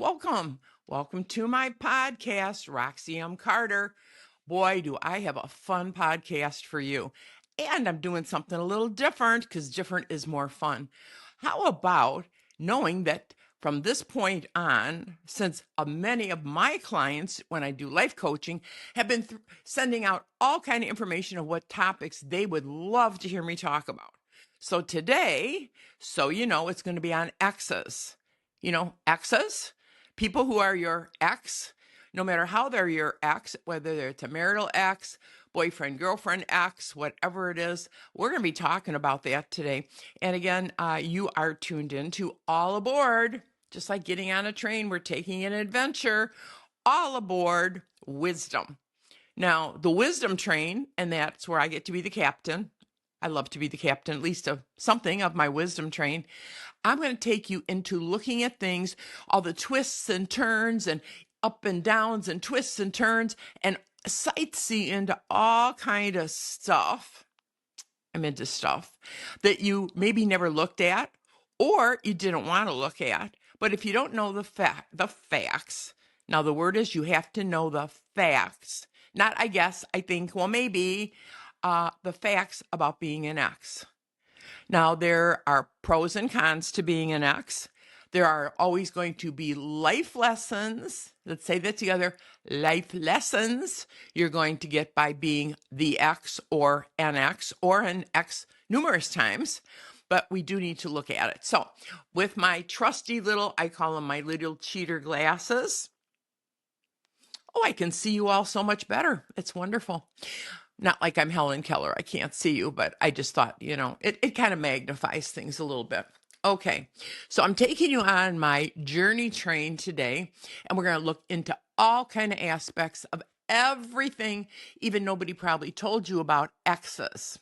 welcome. Welcome to my podcast, Roxy M. Carter. Boy, do I have a fun podcast for you. And I'm doing something a little different because different is more fun. How about knowing that from this point on, since many of my clients, when I do life coaching, have been sending out all kind of information of what topics they would love to hear me talk about. So today, it's going to be on exes. Exes? People who are your ex, no matter how they're your ex, whether it's a marital ex, boyfriend, girlfriend ex, whatever it is, we're going to be talking about that today. And again, you are tuned in to All Aboard, just like getting on a train, we're taking an adventure, All Aboard Wisdom. Now, the wisdom train, and that's where I get to be the captain. I love to be the captain, at least of something of my wisdom train. I'm going to take you into looking at things, all the twists and turns and up and downs and twists and turns, and sightsee into all kind of stuff. I'm into stuff that you maybe never looked at or you didn't want to look at. But if you don't know the facts, now the word is you have to know the facts. Not, I guess, I think, well, maybe the facts about being an ex. Now, there are pros and cons to being an ex. There are always going to be life lessons. Let's say that together. Life lessons you're going to get by being the ex or an ex numerous times. But we do need to look at it. So with my trusty little, I call them my little cheater glasses. Oh, I can see you all so much better. It's wonderful. Not like I'm Helen Keller. I can't see you, but I just thought, it kind of magnifies things a little bit. Okay, so I'm taking you on my journey train today, and we're going to look into all kind of aspects of everything, even nobody probably told you about exes.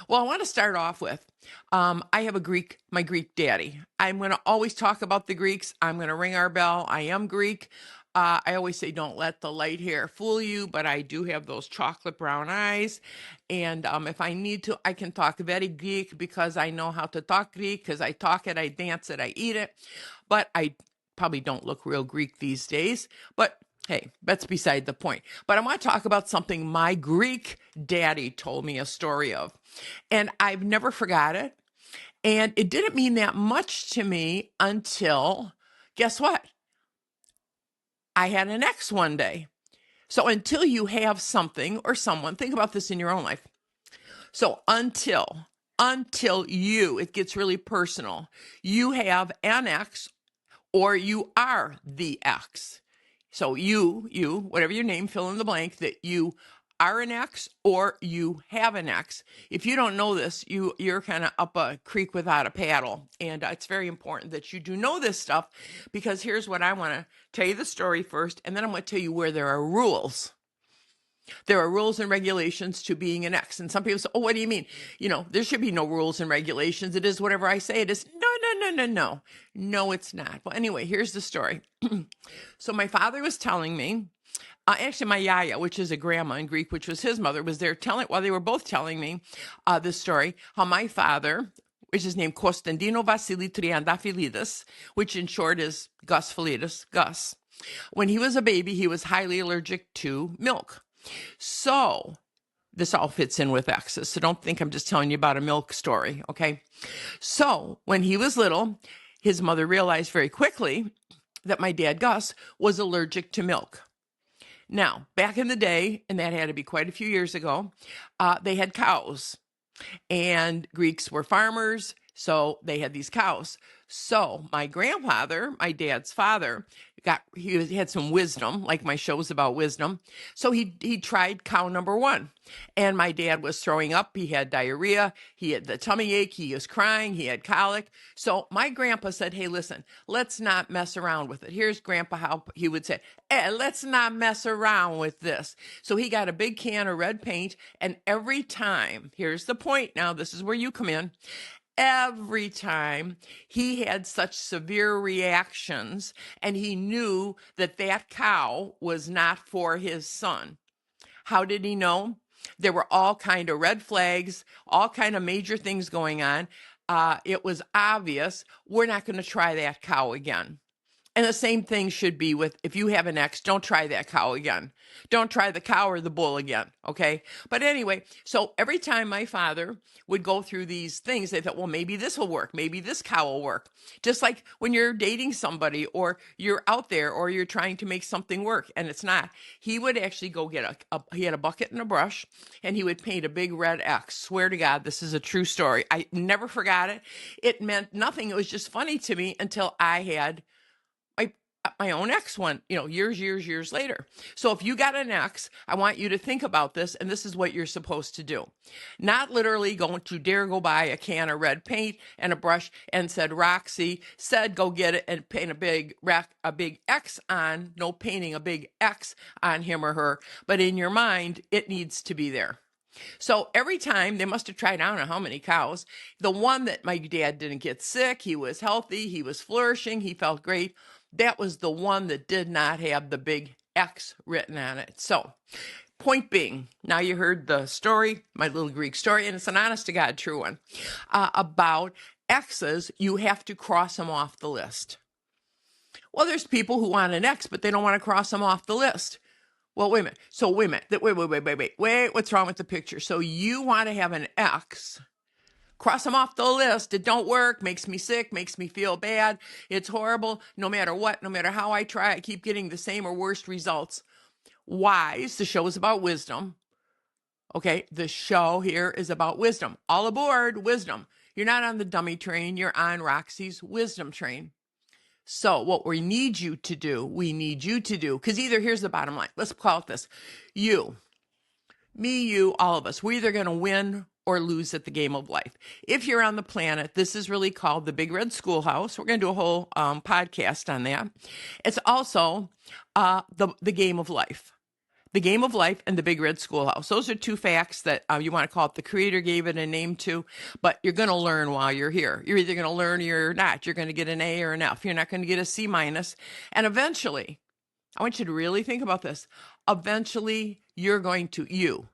Well, I want to start off with, I have my Greek daddy. I'm going to always talk about the Greeks. I'm going to ring our bell. I am Greek. I always say, don't let the light hair fool you, but I do have those chocolate brown eyes. And if I need to, I can talk very Greek because I know how to talk Greek, because I talk it, I dance it, I eat it. But I probably don't look real Greek these days. But hey, that's beside the point. But I want to talk about something my Greek daddy told me a story of. And I've never forgot it. And it didn't mean that much to me until, guess what? I had an ex one day. So until you have something or someone, think about this in your own life. So until it gets really personal, you have an ex or you are the ex. So you, whatever your name, fill in the blank, that you are an ex or you have an ex. If you don't know this, you're kind of up a creek without a paddle. And it's very important that you do know this stuff, because here's what I want to tell you the story first, and then I'm going to tell you where there are rules. There are rules and regulations to being an ex. And some people say, oh, what do you mean? There should be no rules and regulations. It is whatever I say it is. No. No, it's not. Well, anyway, here's the story. So my father was telling me, actually my yaya, which is a grandma in Greek, which was his mother, was there while they were both telling me this story, how my father, which is named Konstantino Vasili Triandafilidis, which in short is Gus Filidis, Gus. When he was a baby, he was highly allergic to milk. So this all fits in with exes. So don't think I'm just telling you about a milk story, okay? So when he was little, his mother realized very quickly that my dad, Gus, was allergic to milk. Now, back in the day, and that had to be quite a few years ago, they had cows. And Greeks were farmers, so they had these cows. So my grandfather, my dad's father, he had some wisdom, like my show's about wisdom. So he tried cow number one. And my dad was throwing up. He had diarrhea. He had the tummy ache. He was crying. He had colic. So my grandpa said, hey, listen, let's not mess around with it. Here's grandpa how he would say, let's not mess around with this. So he got a big can of red paint. And every time, here's the point now, this is where you come in. Every time he had such severe reactions and he knew that cow was not for his son. How did he know? There were all kind of red flags, all kind of major things going on. It was obvious we're not going to try that cow again. And the same thing should be with, if you have an ex, don't try that cow again. Don't try the cow or the bull again, okay? But anyway, so every time my father would go through these things, they thought, well, maybe this will work. Maybe this cow will work. Just like when you're dating somebody or you're out there or you're trying to make something work and it's not. He would actually go get he had a bucket and a brush and he would paint a big red X. Swear to God, this is a true story. I never forgot it. It meant nothing. It was just funny to me until I had my own ex one, years later. So if you got an ex, I want you to think about this, and this is what you're supposed to do. Not literally going to dare go buy a can of red paint and a brush and said, Roxy said, go get it and paint a big X on, no painting a big X on him or her, but in your mind, it needs to be there. So every time they must have tried, I don't know how many cows, the one that my dad didn't get sick, he was healthy, he was flourishing, he felt great. That was the one that did not have the big X written on it. So point being, now you heard the story, my little Greek story, and it's an honest to God true one, about exes. You have to cross them off the list. Well, there's people who want an ex, but they don't want to cross them off the list. Well, wait a minute. So wait a minute. Wait, what's wrong with the picture? So you want to have an ex, cross them off the list. It don't work, makes me sick, makes me feel bad. It's horrible. No matter what, no matter how I try, I keep getting the same or worse results. Wise, the show is about wisdom. Okay, the show here is about wisdom. All aboard, wisdom. You're not on the dummy train, you're on Roxy's wisdom train. So what we need you to do, because either, here's the bottom line. Let's call it this. You, me, you, all of us, we're either going to win or lose at the game of life. If you're on the planet, this is really called the Big Red Schoolhouse. We're going to do a whole podcast on that. It's also the game of life. The game of life and the Big Red Schoolhouse. Those are two facts that you want to call it the creator gave it a name to, but you're going to learn while you're here. You're either going to learn or you're not. You're going to get an A or an F. You're not going to get a C minus. And eventually, I want you to really think about this. Eventually, you're going to, you,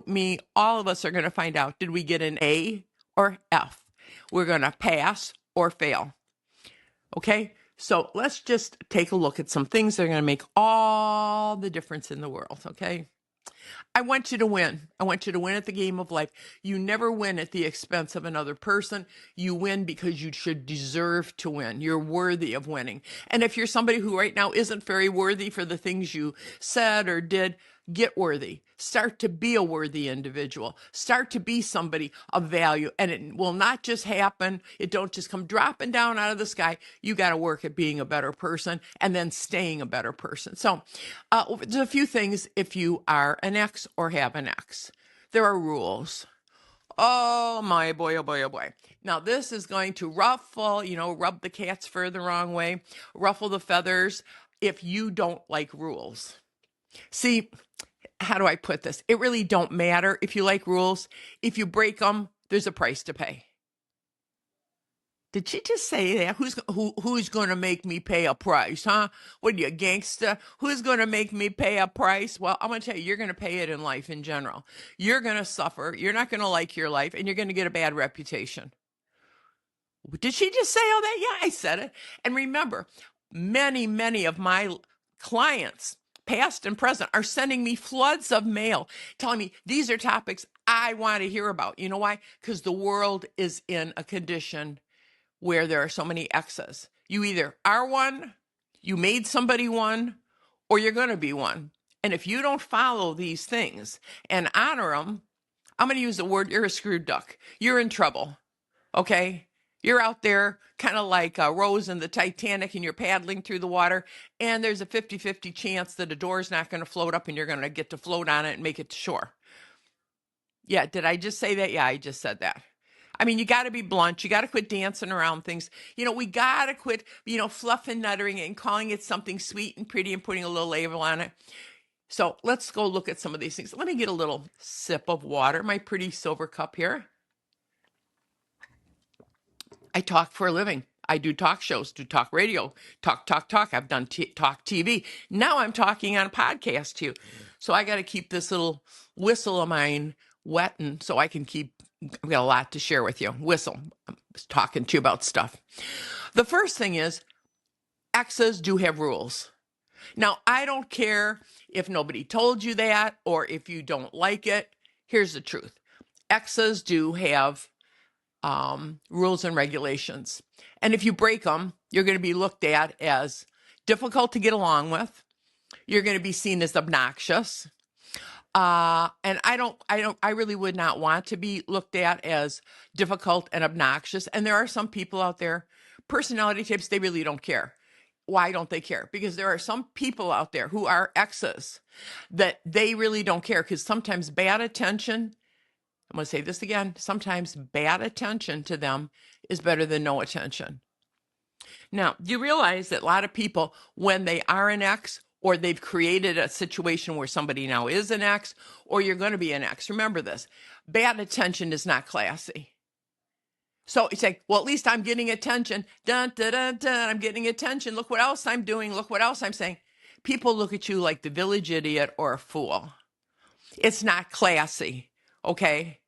me, all of us are going to find out, did we get an A or F? We're going to pass or fail. Okay? So let's just take a look at some things that are going to make all the difference in the world, okay? I want you to win. I want you to win at the game of life. You never win at the expense of another person. You win because you should deserve to win. You're worthy of winning. And if you're somebody who right now isn't very worthy for the things you said or did, get worthy. Start to be a worthy individual. Start to be somebody of value. And it will not just happen. It don't just come dropping down out of the sky. You got to work at being a better person and then staying a better person. So there's a few things if you are an ex or have an ex. There are rules. Oh my boy, oh boy, oh boy. Now this is going to ruffle, rub the cat's fur the wrong way, ruffle the feathers if you don't like rules. See, how do I put this? It really don't matter if you like rules. If you break them, there's a price to pay. Did she just say that? Who's going to make me pay a price, huh? What are you, gangster? Who's going to make me pay a price? Well, I'm going to tell you, you're going to pay it in life in general. You're going to suffer. You're not going to like your life, and you're going to get a bad reputation. Did she just say all that? Yeah, I said it. And remember, many of my clients, past and present, are sending me floods of mail telling me these are topics I want to hear about. You know why? Because the world is in a condition where there are so many exes. You either are one, you made somebody one, or you're going to be one. And if you don't follow these things and honor them, I'm going to use the word, you're a screwed duck. You're in trouble, okay? You're out there kind of like Rose in the Titanic and you're paddling through the water and there's a 50-50 chance that a door's not going to float up and you're going to get to float on it and make it to shore. Yeah, did I just say that? Yeah, I just said that. I mean, you got to be blunt. You got to quit dancing around things. We got to quit, fluff and nuttering it and calling it something sweet and pretty and putting a little label on it. So let's go look at some of these things. Let me get a little sip of water, my pretty silver cup here. I talk for a living. I do talk shows, do talk radio, talk. I've done talk TV. Now I'm talking on a podcast too. So I got to keep this little whistle of mine wet and so I can I've got a lot to share with you. Whistle. I'm talking to you about stuff. The first thing is exes do have rules. Now, I don't care if nobody told you that or if you don't like it. Here's the truth. Exes do have rules and regulations. And if you break them, you're going to be looked at as difficult to get along with. You're going to be seen as obnoxious. And I really would not want to be looked at as difficult and obnoxious. And there are some people out there, personality types, they really don't care. Why don't they care? Because there are some people out there who are exes that they really don't care, because sometimes bad attention, I'm going to say this again, sometimes bad attention to them is better than no attention. Now, do you realize that a lot of people, when they are an ex, or they've created a situation where somebody now is an ex, or you're going to be an ex, remember this, bad attention is not classy. So it's like, well, at least I'm getting attention. Dun, dun, dun, dun, I'm getting attention. Look what else I'm doing. Look what else I'm saying. People look at you like the village idiot or a fool. It's not classy, okay?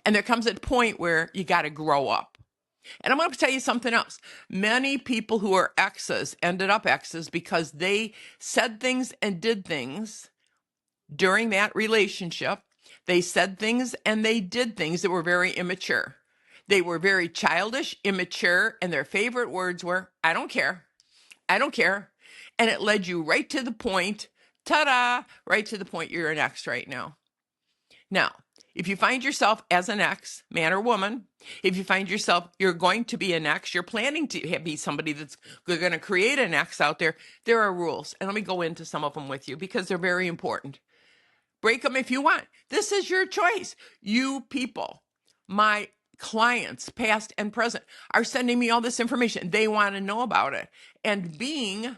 And there comes a point where you got to grow up. And I'm going to tell you something else. Many people who are exes ended up exes because they said things and did things during that relationship. They said things and they did things that were very immature. They were very childish, immature, and their favorite words were, I don't care. I don't care. And it led you right to the point, ta-da, right to the point you're an ex right now. Now, if you find yourself as an ex, man or woman, if you find yourself, you're going to be an ex, you're planning to be somebody that's going to create an ex out there are rules. And let me go into some of them with you because they're very important. Break them if you want. This is your choice. You people, my clients, past and present, are sending me all this information. They want to know about it. And being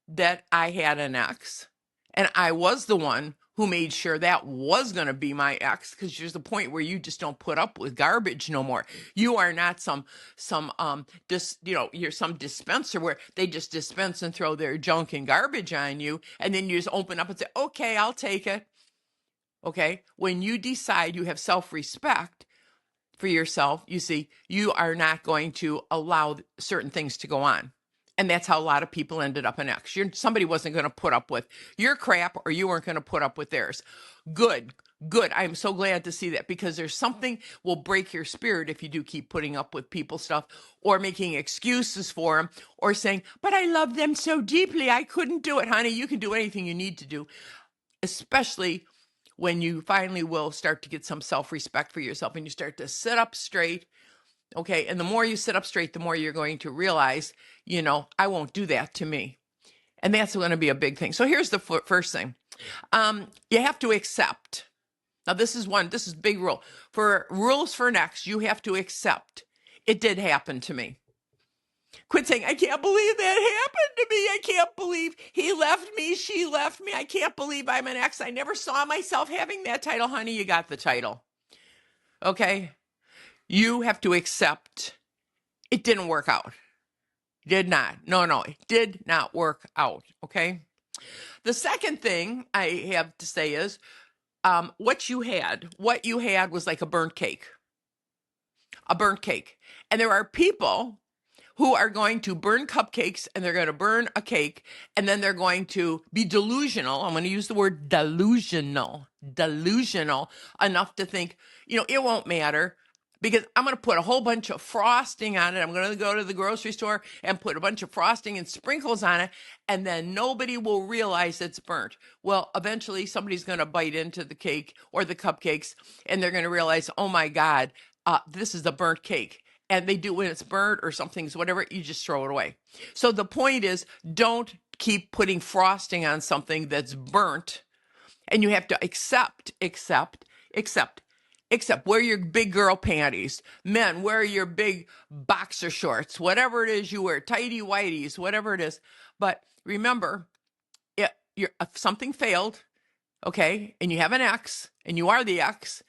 that I had an ex, and I was the one who made sure that was going to be my ex, because there's a point where you just don't put up with garbage no more. You are not you're some dispenser where they just dispense and throw their junk and garbage on you, and then you just open up and say, okay, I'll take it. Okay? When you decide you have self-respect for yourself, you see, you are not going to allow certain things to go on. And that's how a lot of people ended up an ex. Somebody wasn't going to put up with your crap, or you weren't going to put up with theirs. Good. I'm so glad to see that, because there's something will break your spirit if you do keep putting up with people's stuff or making excuses for them or saying, but I love them so deeply, I couldn't do it. Honey, you can do anything you need to do, especially when you finally will start to get some self-respect for yourself and you start to sit up straight. Okay. And the more you sit up straight, the more you're going to realize, I won't do that to me. And that's going to be a big thing. So here's the first thing. You have to accept. Now, this is big rule. For rules for an ex, you have to accept. It did happen to me. Quit saying, I can't believe that happened to me. I can't believe he left me. She left me. I can't believe I'm an ex. I never saw myself having that title. Honey, you got the title. Okay. You have to accept it didn't work out. Did not. No, it did not work out. Okay. The second thing I have to say is what you had was like a burnt cake. And there are people who are going to burn cupcakes, and they're going to burn a cake, and then they're going to be delusional. I'm going to use the word delusional enough to think, it won't matter, because I'm going to put a whole bunch of frosting on it. I'm going to go to the grocery store and put a bunch of frosting and sprinkles on it, and then nobody will realize it's burnt. Well, eventually somebody's going to bite into the cake or the cupcakes, and they're going to realize, oh my God, this is a burnt cake. And they do when it's burnt or something's whatever, you just throw it away. So the point is, don't keep putting frosting on something that's burnt. And you have to accept. Wear your big girl panties. Men, wear your big boxer shorts. Whatever it is you wear, tighty whities, whatever it is. But remember, if something failed, okay, and you have an ex, and you are the ex,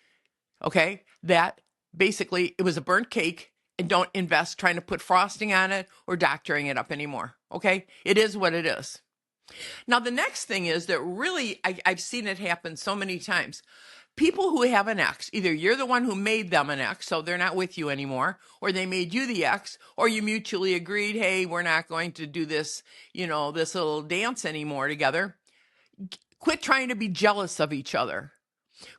okay, that basically it was a burnt cake. And don't invest trying to put frosting on it or doctoring it up anymore. Okay. It is what it is. Now, the next thing is that really, I've seen it happen so many times. People who have an ex, either you're the one who made them an ex, so they're not with you anymore, or they made you the ex, or you mutually agreed, hey, we're not going to do this, this little dance anymore together. Quit trying to be jealous of each other.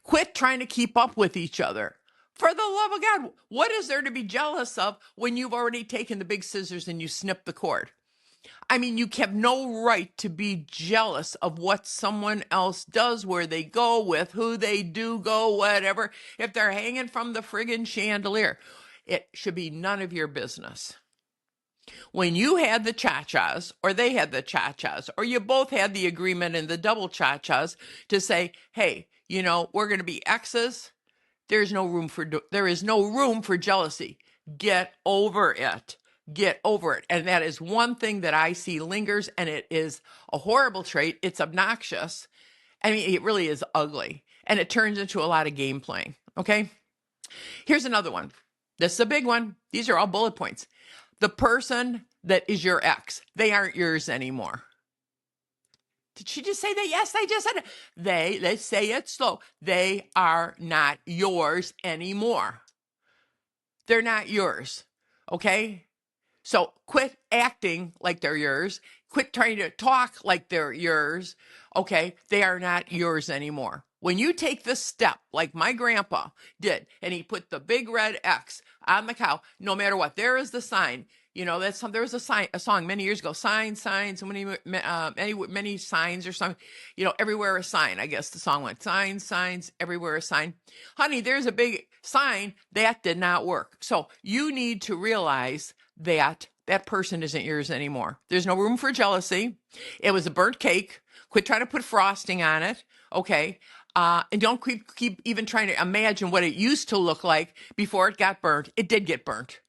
Quit trying to keep up with each other. For the love of God, what is there to be jealous of when you've already taken the big scissors and you snip the cord? I mean, you have no right to be jealous of what someone else does, where they go, with who they do go, whatever. If they're hanging from the friggin' chandelier, it should be none of your business. When you had the cha-chas, or they had the cha-chas, or you both had the agreement in the double cha-chas to say, hey, we're going to be exes. There is no room for jealousy. Get over it. Get over it. And that is one thing that I see lingers, and it is a horrible trait. It's obnoxious. I mean, it really is ugly, and it turns into a lot of game playing. Okay. Here's another one. This is a big one. These are all bullet points. The person that is your ex, they aren't yours anymore. Did she just say that? Yes, I just said it. Let's say it slow. They are not yours anymore. They're not yours. Okay? So quit acting like they're yours. Quit trying to talk like they're yours. Okay? They are not yours anymore. When you take this step, like my grandpa did, and he put the big red X on the cow, no matter what, there is the sign. There was a song many years ago, signs, so many signs or something, everywhere a sign. I guess the song went, signs, everywhere a sign. Honey, there's a big sign that did not work. So you need to realize that person isn't yours anymore. There's no room for jealousy. It was a burnt cake. Quit trying to put frosting on it. Okay. And don't keep even trying to imagine what it used to look like before it got burnt. It did get burnt.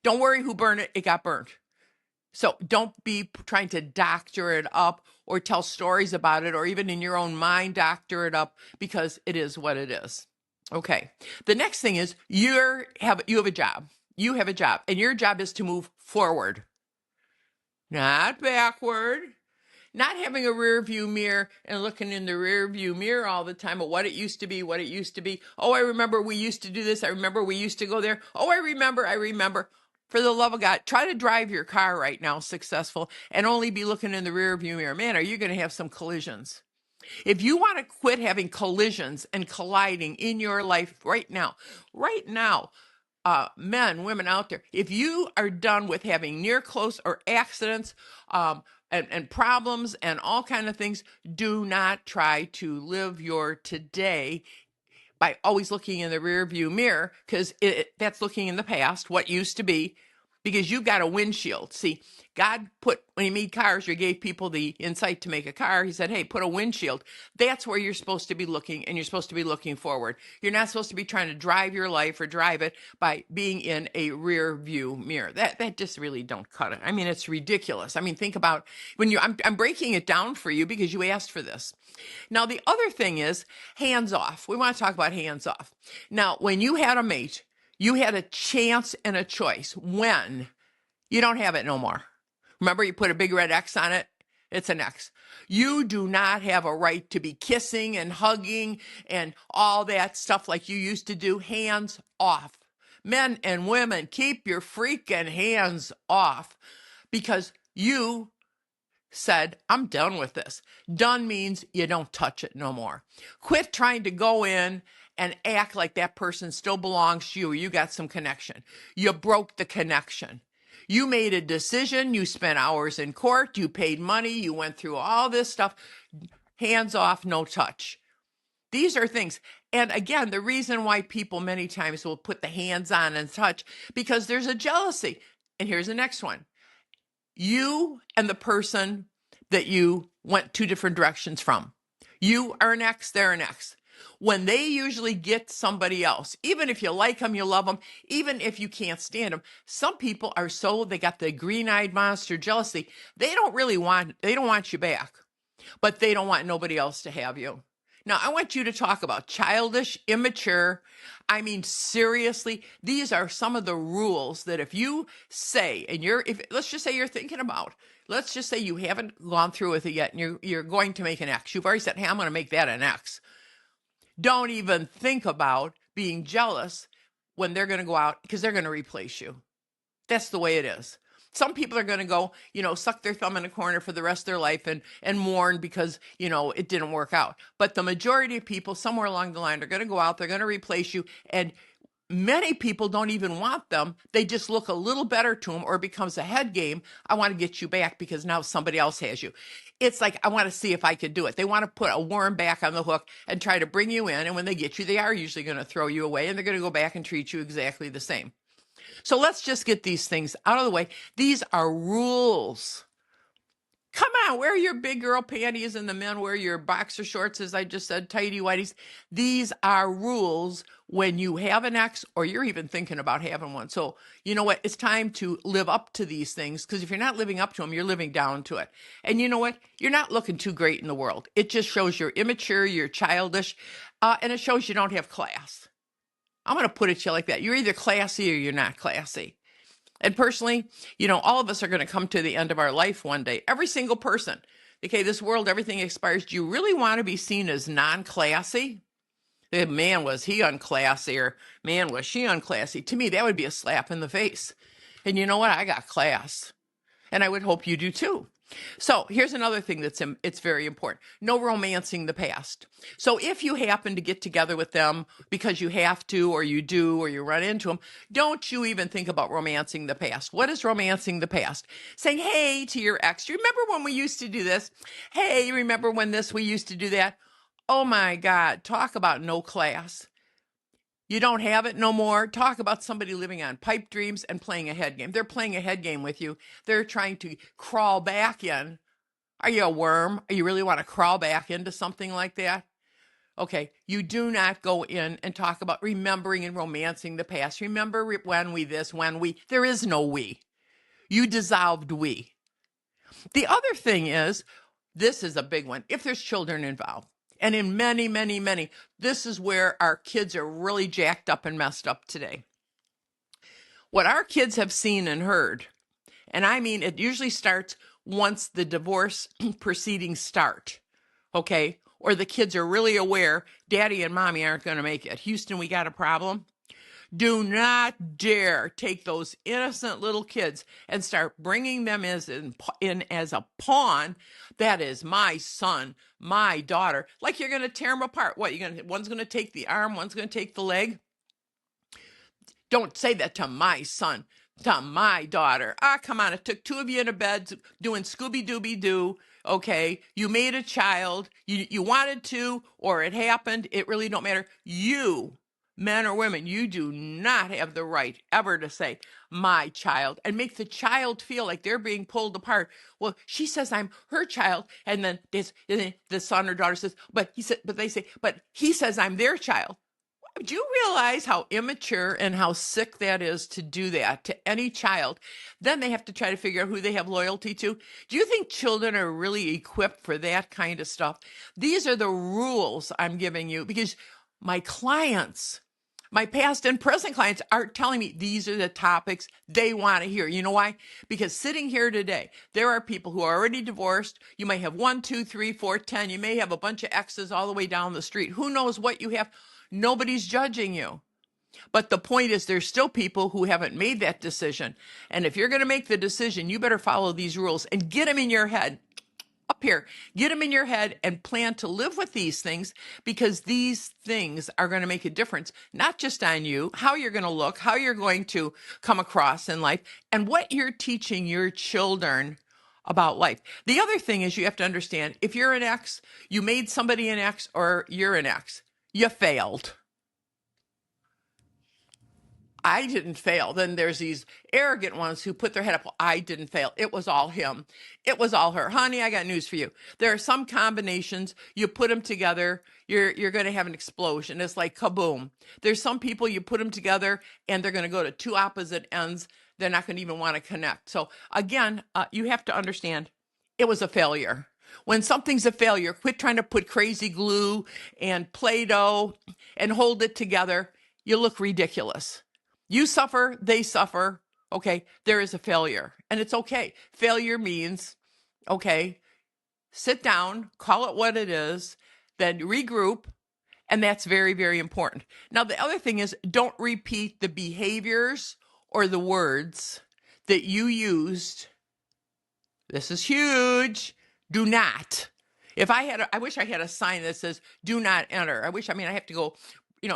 Don't worry who burned it. It got burnt. So don't be trying to doctor it up or tell stories about it, or even in your own mind doctor it up, because it is what it is. Okay. The next thing is you have a job. You have a job, and your job is to move forward, not backward. Not having a rear view mirror and looking in the rear view mirror all the time of what it used to be. Oh, I remember we used to do this. I remember we used to go there. Oh, I remember. For the love of God, try to drive your car right now successful and only be looking in the rear view mirror. Man, are you going to have some collisions? If you want to quit having collisions and colliding in your life right now, men, women out there, if you are done with having near, close, or accidents, and problems and all kind of things, do not try to live your today by always looking in the rear view mirror, because that's looking in the past, what used to be, because you've got a windshield. See, God when he made cars, or gave people the insight to make a car, he said, hey, put a windshield. That's where you're supposed to be looking, and you're supposed to be looking forward. You're not supposed to be trying to drive your life or drive it by being in a rear view mirror. That just really don't cut it. I mean, it's ridiculous. I mean, think about when I'm breaking it down for you because you asked for this. Now, the other thing is hands off. We want to talk about hands off. Now, when you had a mate, you had a chance and a choice. When you don't have it no more. Remember, you put a big red X on it. It's an X. You do not have a right to be kissing and hugging and all that stuff like you used to do. Hands off. Men and women, keep your freaking hands off, because you said, I'm done with this. Done means you don't touch it no more. Quit trying to go in and act like that person still belongs to you, or you got some connection. You broke the connection. You made a decision. You spent hours in court. You paid money. You went through all this stuff. Hands off, no touch. These are things. And again, the reason why people many times will put the hands on and touch, because there's a jealousy. And here's the next one. You and the person that you went two different directions from. You are an ex, they're an ex. When they usually get somebody else, even if you like them, you love them, even if you can't stand them, some people are they got the green-eyed monster jealousy. They don't want you back, but they don't want nobody else to have you. Now, I want you to talk about childish, immature. I mean, seriously, these are some of the rules that if you say, and let's just say you're thinking about, let's just say you haven't gone through with it yet, and you're going to make an X. You've already said, hey, I'm going to make that an X. Don't even think about being jealous when they're going to go out because they're going to replace you. That's the way it is. Some people are going to go, suck their thumb in a corner for the rest of their life and mourn because, it didn't work out. But the majority of people somewhere along the line are going to go out, they're going to replace you. And many people don't even want them. They just look a little better to them, or it becomes a head game. I want to get you back because now somebody else has you. It's like, I want to see if I could do it. They want to put a worm back on the hook and try to bring you in. And when they get you, they are usually going to throw you away, and they're going to go back and treat you exactly the same. So let's just get these things out of the way. These are rules. Come on, wear your big girl panties and the men wear your boxer shorts, as I just said, tighty whities. These are rules when you have an ex or you're even thinking about having one. So you know what? It's time to live up to these things, because if you're not living up to them, you're living down to it. And you know what? You're not looking too great in the world. It just shows you're immature, you're childish, and it shows you don't have class. I'm going to put it to you like that. You're either classy or you're not classy. And personally, all of us are going to come to the end of our life one day. Every single person. Okay, this world, everything expires. Do you really want to be seen as non-classy? Man, was he unclassy, or man, was she unclassy? To me, that would be a slap in the face. And you know what? I got class. And I would hope you do too. So here's another thing it's very important. No romancing the past. So if you happen to get together with them because you have to, or you do, or you run into them, don't you even think about romancing the past. What is romancing the past? Saying, hey, to your ex, you remember when we used to do this? Hey, you remember when we used to do that? Oh my God, talk about no class. You don't have it no more. Talk about somebody living on pipe dreams and playing a head game. They're playing a head game with you. They're trying to crawl back in. Are you a worm? You really want to crawl back into something like that? Okay, you do not go in and talk about remembering and romancing the past. Remember when there is no we. You dissolved we. The other thing is, this is a big one, if there's children involved. And in many, many, many, this is where our kids are really jacked up and messed up today. What our kids have seen and heard, and I mean, it usually starts once the divorce proceedings start, okay? Or the kids are really aware daddy and mommy aren't going to make it. Houston, we got a problem. Do not dare take those innocent little kids and start bringing them in as a pawn. That is my son, my daughter. Like you're going to tear them apart. What, one's going to take the arm, one's going to take the leg? Don't say that to my son, to my daughter. Come on. It took two of you in a bed doing Scooby-Dooby-Doo. Okay, you made a child. You wanted to, or it happened. It really don't matter. You, men or women, you do not have the right ever to say my child and make the child feel like they're being pulled apart. Well, she says I'm her child, and then the son or daughter says, but he says I'm their child. Do you realize how immature and how sick that is to do that to any child? Then they have to try to figure out who they have loyalty to. Do you think children are really equipped for that kind of stuff? These are the rules I'm giving you, because my clients, my past and present clients, are telling me these are the topics they want to hear. You know why? Because sitting here today, there are people who are already divorced. You may have 1, 2, 3, 4, 10. You may have a bunch of exes all the way down the street. Who knows what you have? Nobody's judging you. But the point is, there's still people who haven't made that decision. And if you're going to make the decision, you better follow these rules and get them in your head. Up here, get them in your head and plan to live with these things, because these things are going to make a difference, not just on you, how you're going to look, how you're going to come across in life, and what you're teaching your children about life. The other thing is, you have to understand, if you're an ex, you made somebody an ex, or you're an ex, you failed. I didn't fail. Then there's these arrogant ones who put their head up. Well, I didn't fail. It was all him. It was all her. Honey, I got news for you. There are some combinations, you put them together, you're going to have an explosion. It's like kaboom. There's some people, you put them together and they're going to go to two opposite ends. They're not going to even want to connect. So again, you have to understand, it was a failure. When something's a failure, quit trying to put crazy glue and Play-Doh and hold it together. You look ridiculous. You suffer, they suffer. Okay, there is a failure, and it's okay. Failure means, okay, sit down, call it what it is, then regroup, And that's very, very important. Now, the other thing is don't repeat the behaviors or the words that you used. This is huge. Do not. I wish I had a sign that says do not enter. I have to go,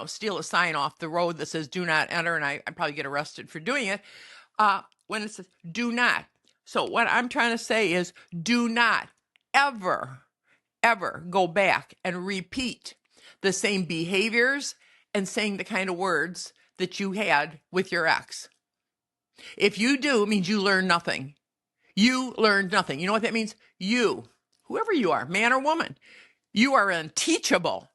steal a sign off the road that says do not enter, and I'd probably get arrested for doing it. When it says do not. So what I'm trying to say is do not ever, ever go back and repeat the same behaviors and saying the kind of words that you had with your ex. If you do, it means you learn nothing. You learned nothing. You know what that means? You, whoever you are, man or woman, you are unteachable.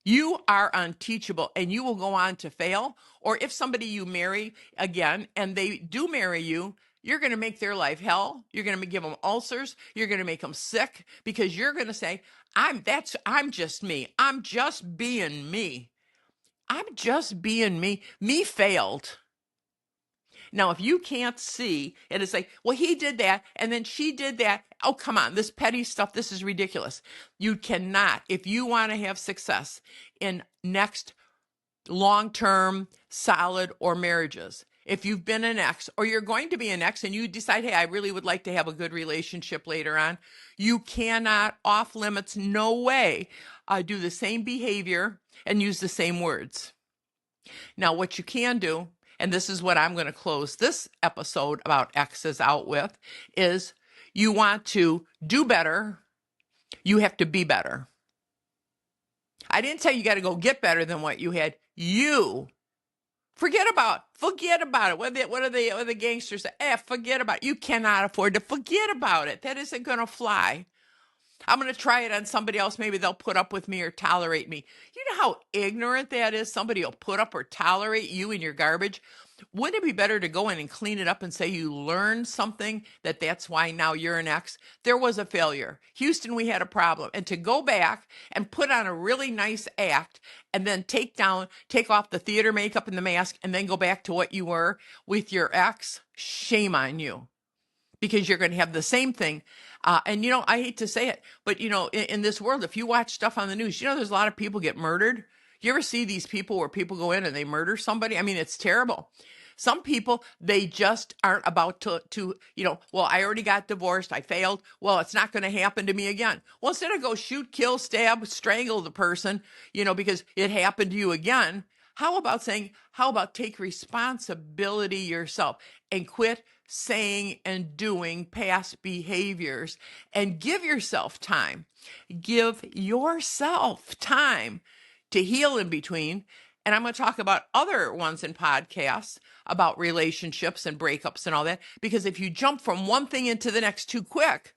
You are unteachable, and you will go on to fail. Or if somebody you marry again and they do marry you, you're going to make their life hell. You're going to give them ulcers. You're going to make them sick because you're going to say, I'm just me. I'm just being me. I'm just being me. Me failed. Now, if you can't see, and it's like, well, he did that, and then she did that. Oh, come on, this petty stuff, this is ridiculous. You cannot, if you want to have success in next long-term, solid, or marriages, if you've been an ex, or you're going to be an ex, and you decide, hey, I really would like to have a good relationship later on, you cannot, off limits, no way, do the same behavior and use the same words. Now, what you can do, and this is what I'm going to close this episode about exes out with, is you want to do better, you have to be better. I didn't tell you got to go get better than what you had. You forget about it. What are the gangsters say? Forget about it. You cannot afford to forget about it. That isn't going to fly. I'm going to try it on somebody else. Maybe they'll put up with me or tolerate me. You know how ignorant that is? Somebody will put up or tolerate you and your garbage. Wouldn't it be better to go in and clean it up and say you learned something, that's why now you're an ex? There was a failure. Houston, we had a problem. And to go back and put on a really nice act and then take off the theater makeup and the mask and then go back to what you were with your ex, shame on you. Because you're going to have the same thing. And, I hate to say it, but, in this world, if you watch stuff on the news, there's a lot of people get murdered. You ever see these people where people go in and they murder somebody? I mean, it's terrible. Some people, they just aren't about to well, I already got divorced. I failed. Well, it's not going to happen to me again. Well, instead of go shoot, kill, stab, strangle the person, because it happened to you again, how about take responsibility yourself and quit saying and doing past behaviors and give yourself time. Give yourself time to heal in between. And I'm going to talk about other ones in podcasts about relationships and breakups and all that, because if you jump from one thing into the next too quick,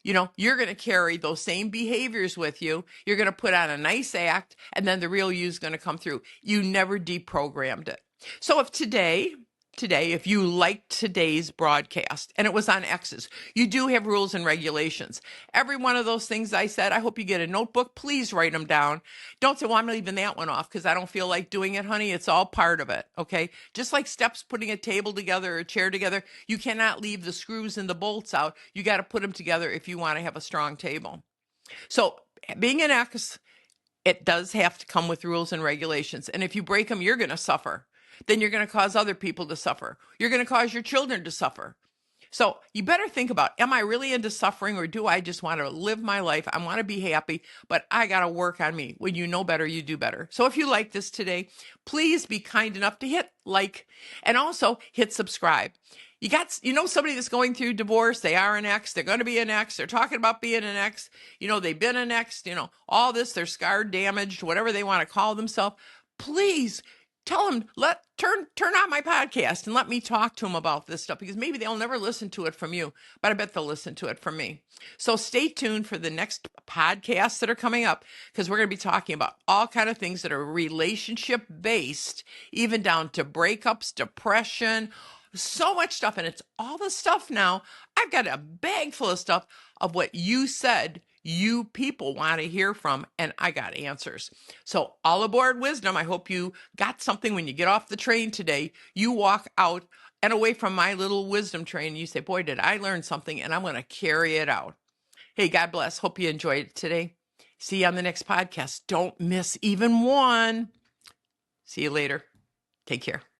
you're going to carry those same behaviors with you. You're going to put on a nice act, and then the real you is going to come through. You never deprogrammed it. So if today, if you liked today's broadcast and it was on Exes, you do have rules and regulations. Every one of those things I said, I hope you get a notebook. Please write them down. Don't say, well, I'm leaving that one off because I don't feel like doing it, honey. It's all part of it, okay? Just like steps putting a table together or a chair together, you cannot leave the screws and the bolts out. You got to put them together if you want to have a strong table. So being an ex, it does have to come with rules and regulations. And if you break them, you're going to suffer. Then you're going to cause other people to suffer. You're going to cause your children to suffer. So you better think about, am I really into suffering, or do I just want to live my life? I want to be happy, but I got to work on me. When you know better, you do better. So if you like this today, please be kind enough to hit like and also hit subscribe. Somebody that's going through divorce, they are an ex, they're going to be an ex, they're talking about being an ex, they've been an ex, all this, they're scarred, damaged, whatever they want to call themselves. Please tell them, turn on my podcast and let me talk to them about this stuff, because maybe they'll never listen to it from you, but I bet they'll listen to it from me. So stay tuned for the next podcasts that are coming up, because we're going to be talking about all kind of things that are relationship based, even down to breakups, depression, so much stuff. And it's all the stuff now. I've got a bag full of stuff of what you said you people want to hear from, and I got answers. So all aboard wisdom. I hope you got something when you get off the train today. You walk out and away from my little wisdom train, and you say, boy, did I learn something, and I'm going to carry it out. Hey, God bless. Hope you enjoyed it today. See you on the next podcast. Don't miss even one. See you later. Take care.